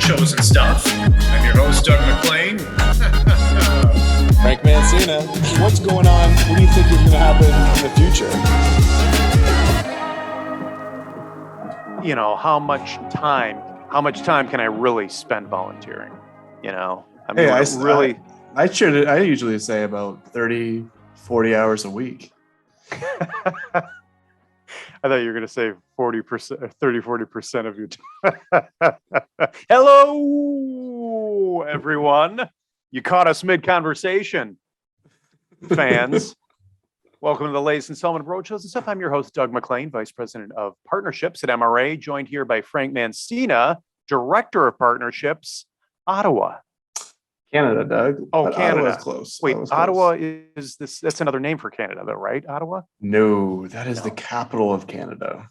Roadshows and Stuff. I'm your host, Doug McLean. Frank Mancina, what's going on? What do you think is going to happen in the future? You know, how much time can I really spend volunteering? You know, I mean, I usually say about 30, 40 hours a week. I thought you were going to say 40%, 40% of your time. Hello, everyone. You caught us mid-conversation, fans. Welcome to the latest installment of Roadshows and Stuff. I'm your host, Doug McLean, Vice President of Partnerships at MRA, joined here by Frank Mancina, Director of Partnerships, Ottawa. Canada, Doug. Oh, but Canada. Ottawa's close. Wait, Ottawa is this? That's another name for Canada, though, right? Ottawa? No, that is the capital of Canada.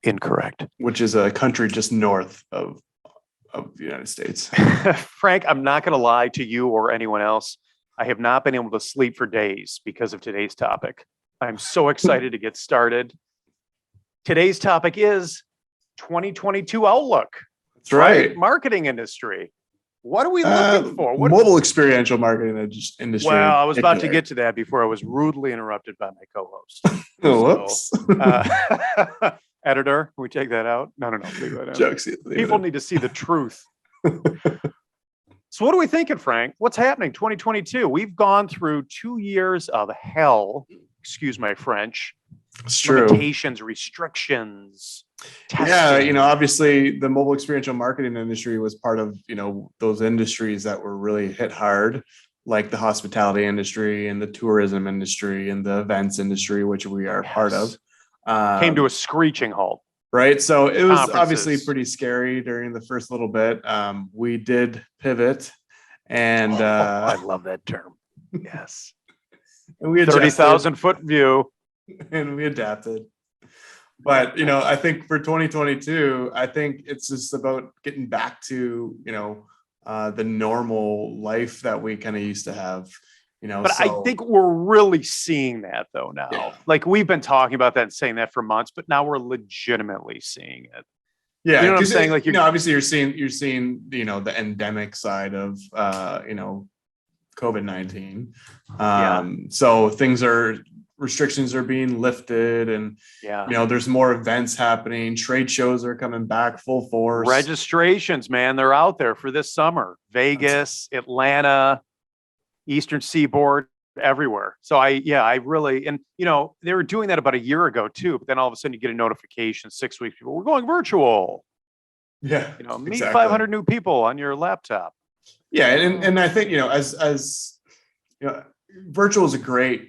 Incorrect. Which is a country just north of the United States. Frank, I'm not going to lie to you or anyone else. I have not been able to sleep for days because of today's topic. I'm so excited to get started. Today's topic is 2022 outlook. That's right. Marketing industry. What are we looking for? Mobile experiential marketing industry. Well, I was about to get to that before I was rudely interrupted by my co-host. Whoops. Editor, can we take that out? No. Leave that in. Jokes. People need to see the truth. So what are we thinking, Frank? What's happening 2022? We've gone through 2 years of hell. Excuse my French. It's true. Limitations, restrictions. Testing. Yeah, obviously the mobile experiential marketing industry was part of, those industries that were really hit hard, like the hospitality industry and the tourism industry and the events industry, which we are part of. Came to a screeching halt. Right. So it was obviously pretty scary during the first little bit. We did pivot and I love that term. Yes. And we 30,000 foot view. And we adapted. But, I think for 2022, I think it's just about getting back to, the normal life that we kind of used to have. But I think we're really seeing that though now. Yeah. Like we've been talking about that and saying that for months, but now we're legitimately seeing it. Yeah, you know what I'm saying? Like obviously you're seeing the endemic side of COVID-19. So restrictions are being lifted, and there's more events happening. Trade shows are coming back full force. Registrations, man, they're out there for this summer. Vegas, Atlanta, Eastern Seaboard, everywhere. So I really, and they were doing that about a year ago too, but then all of a sudden you get a notification 6 weeks before, we're going virtual. Yeah. Meet 500 new people on your laptop. Yeah. And I think, as virtual is a great,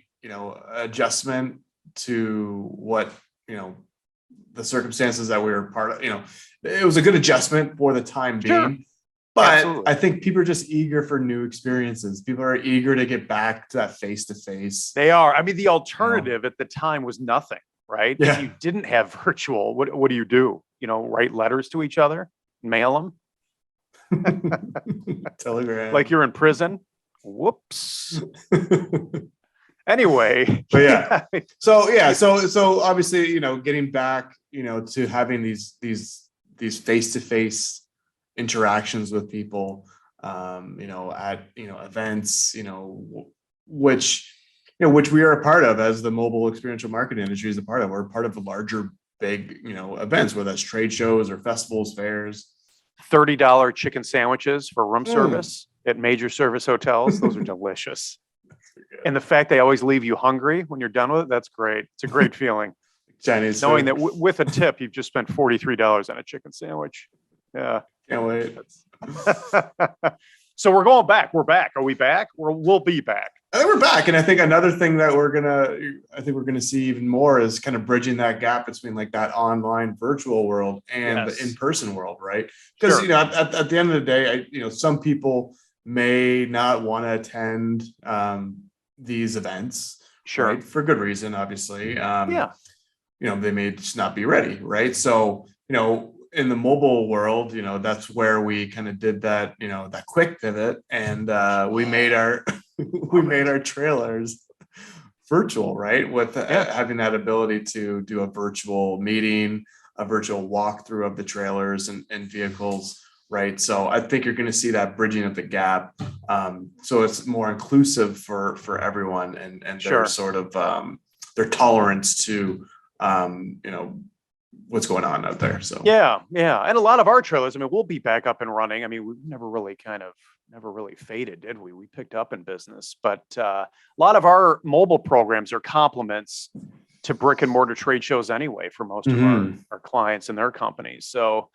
adjustment to what, the circumstances that we were part of, it was a good adjustment for the time being. Sure. But absolutely. I think people are just eager for new experiences. People are eager to get back to that face-to-face. They are. I mean, the alternative at the time was nothing, right? Yeah. If you didn't have virtual, what do you do? Write letters to each other, mail them? Telegram. Like you're in prison? Whoops. Anyway. But yeah. So obviously, getting back, to having these face-to-face interactions with people, at events, which we are a part of as the mobile experiential marketing industry is a part of. We're part of the larger big events, whether that's trade shows or festivals, fairs. $30 chicken sandwiches for room service at major service hotels. Those are delicious. And the fact they always leave you hungry when you're done with it, that's great. It's a great feeling. Chinese knowing food. that with a tip you've just spent $43 on a chicken sandwich. Yeah. Can't wait. So we're going back. We're back. Are we back? We'll be back. I think we're back. And I think another thing that we're gonna see even more is kind of bridging that gap between like that online virtual world and the in-person world, right? Because at the end of the day, some people may not want to attend these events, right? For good reason, obviously. They may just not be ready, right? So, in the mobile world, that's where we kind of did that, that quick pivot, and we made our trailers virtual, right? With having that ability to do a virtual meeting, a virtual walkthrough of the trailers and vehicles, right? So I think you're going to see that bridging of the gap. So it's more inclusive for everyone and their sort of their tolerance to what's going on out there. So yeah. And a lot of our trailers, I mean, we'll be back up and running. I mean, we've never really faded, did we? We picked up in business, but a lot of our mobile programs are complements to brick and mortar trade shows anyway for most of our clients and their companies. So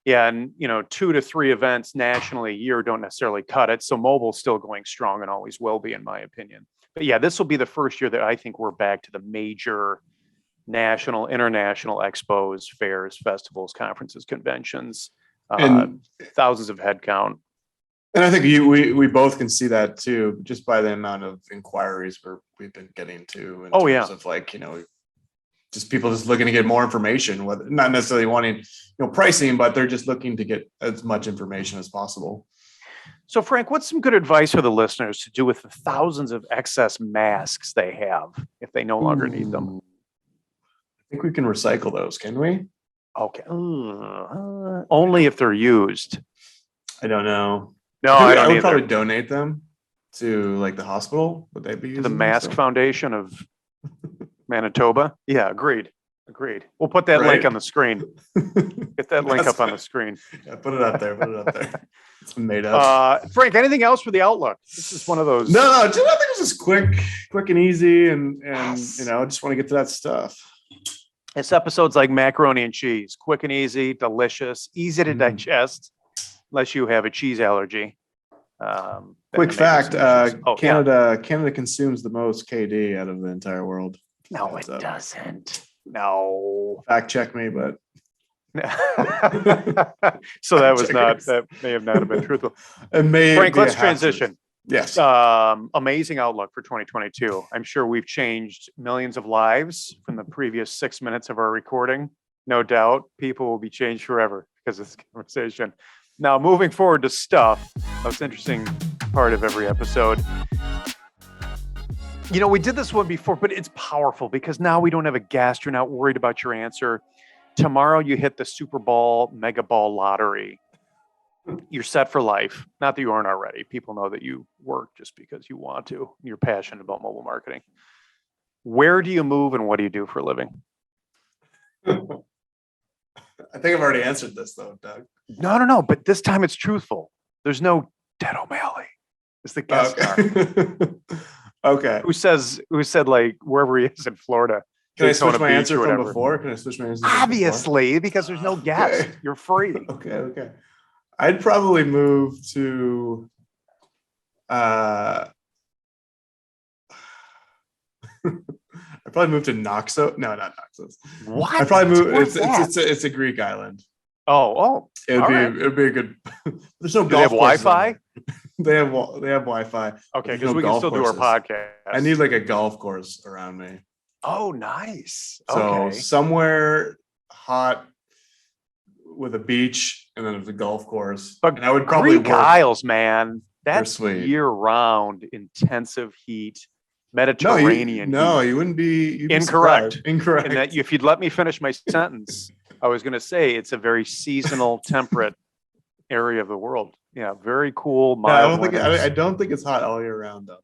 yeah, and 2 to 3 events nationally a year don't necessarily cut it. So mobile's still going strong and always will be, in my opinion. But yeah, this will be the first year that I think we're back to the major national, international expos, fairs, festivals, conferences, conventions, and thousands of headcount. And I think we both can see that too, just by the amount of inquiries we've been getting to in terms of like, just people just looking to get more information, whether not necessarily wanting, pricing, but they're just looking to get as much information as possible. So Frank, what's some good advice for the listeners to do with the thousands of excess masks they have if they no longer need them? I think we can recycle those, can we? Okay. Only if they're used. I don't know. No, I would probably donate them to like the hospital. Would they be to the Mask Foundation of Manitoba? Yeah, agreed. We'll put that link on the screen. Get that link up on the screen. Yeah, put it up there. It's made up. Frank, anything else for the Outlook? This is one of those. No, I think it's just quick and easy, and I just want to get to that stuff. This episode's like macaroni and cheese, quick and easy, delicious, easy to digest. Unless you have a cheese allergy. Quick fact, Canada consumes the most KD out of the entire world. No, it doesn't. No. Fact check me, but. So that may have not been truthful. Frank, let's transition. Yes. Amazing outlook for 2022. I'm sure we've changed millions of lives from the previous 6 minutes of our recording. No doubt people will be changed forever because of this conversation. Now, moving forward to stuff, most interesting part of every episode. We did this one before, but it's powerful because now we don't have a guest. You're not worried about your answer. Tomorrow you hit the Super Bowl, Mega Ball lottery. You're set for life. Not that you aren't already. People know that you work just because you want to. You're passionate about mobile marketing. Where do you move and what do you do for a living? I think I've already answered this though, Doug. No. But this time it's truthful. There's no Dead O'Malley. It's the guest star. Okay. Who said like wherever he is in Florida. Can I switch my answer from before? Obviously, because there's no guest. Okay. You're free. Okay. I'd probably move to I'd probably move to Naxos. No, not Naxos. What? I'd probably move. It's a Greek island. Oh. It'd be a good. There's no. Do they have Wi-Fi? They have Wi-Fi. Okay, because we can still do our podcast. I need like a golf course around me. Oh, nice. So somewhere hot with a beach and then the golf course. But and I would probably Greek Isles, man. That's year-round intensive heat. Mediterranean. No, you wouldn't be. Incorrect. Incorrect. And that if you'd let me finish my sentence, I was going to say it's a very seasonal, temperate area of the world. Yeah, very cool. Mild I don't think it's hot all year round though.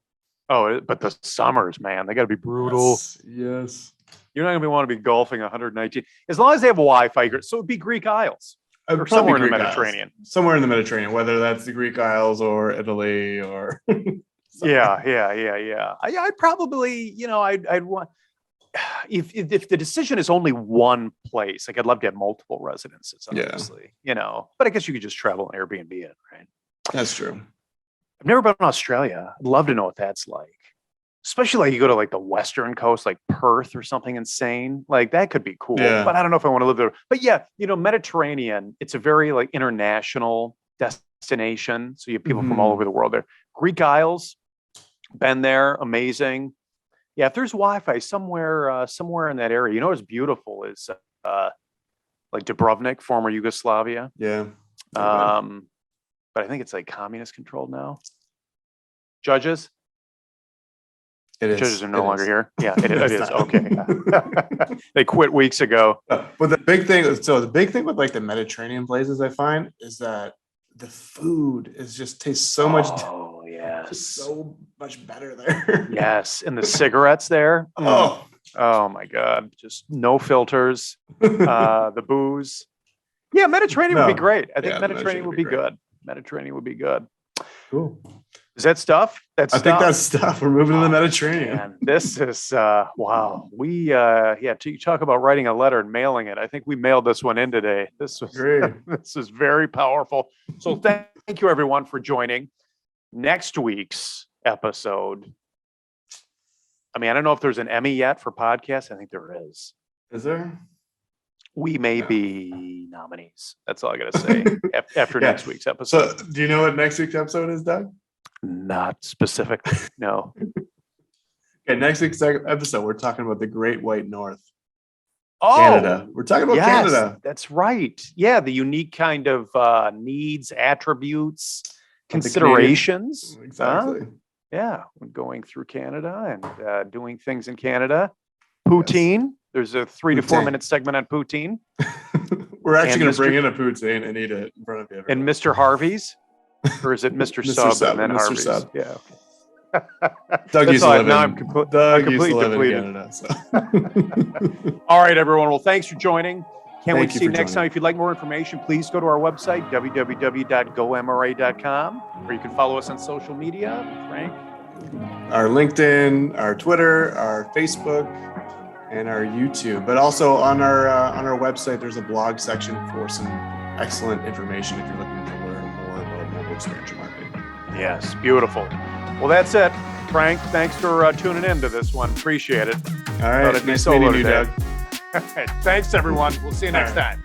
Oh, but the summers, man, they got to be brutal. Yes. You're not going to want to be golfing 119 as long as they have Wi-Fi. So it'd be Greek Isles or somewhere in the Mediterranean. Somewhere in the Mediterranean, whether that's the Greek Isles or Italy or. Yeah. I'd probably, I'd want if the decision is only one place, like I'd love to have multiple residences, obviously, but I guess you could just travel and Airbnb it, right? That's true. I've never been to Australia. I'd love to know what that's like. Especially like you go to like the Western coast, like Perth or something insane. Like that could be cool, but I don't know if I want to live there. But yeah, Mediterranean, it's a very like international destination. So you have people from all over the world there. Greek Isles, been there, amazing. Yeah, if there's Wi-Fi somewhere in that area, what's beautiful is like Dubrovnik, former Yugoslavia. Yeah. But I think it's like communist controlled now. Judges? It is. Judges are no longer here. Yeah, it is. Okay. They quit weeks ago. But the big thing with like the Mediterranean places I find is that the food is just tastes so much. Oh, yes. So much better there. Yes. And the cigarettes there. Oh, Oh my God. Just no filters. The booze. Yeah, Mediterranean would be great. I think Mediterranean would be good. Mediterranean would be good. Cool. Is that stuff? I think that's stuff. We're moving to the Mediterranean. Man, this is wow. We you talk about writing a letter and mailing it. I think we mailed this one in today. This was Great. This is very powerful. So thank you everyone for joining. Next week's episode. I mean, I don't know if there's an Emmy yet for podcasts. I think there is. Is there? We may be nominees. That's all I got to say after next week's episode. So, do you know what next week's episode is, Doug? Not specifically. No. Okay, next week's episode, we're talking about the Great White North. Oh, Canada. We're talking about Canada. That's right. Yeah, the unique kind of needs, attributes, considerations. Exactly. Yeah, when going through Canada and doing things in Canada. Poutine. Yes. There's a 3 to 4 minute segment on poutine. We're actually going to bring in a poutine and eat it in front of you. And Mr. Harvey's? Or is it Mr. Sub and then Mr. Harvey's? Sub. Yeah. Doug used to live I'm completely depleted. In Canada. So. All right, everyone. Well, thanks for joining. Can't wait to see you next joining. time. If you'd like more information, please go to our website, www.gomra.com, or you can follow us on social media. Frank? Our LinkedIn, our Twitter, our Facebook, and our YouTube. But also on our website, there's a blog section for some excellent information if you're looking to learn more about mobile experiential marketing. Yes, beautiful. Well, that's it. Frank, thanks for tuning in to this one. Appreciate it. All right. Nice meeting you, Doug. Thanks, everyone. We'll see you next time.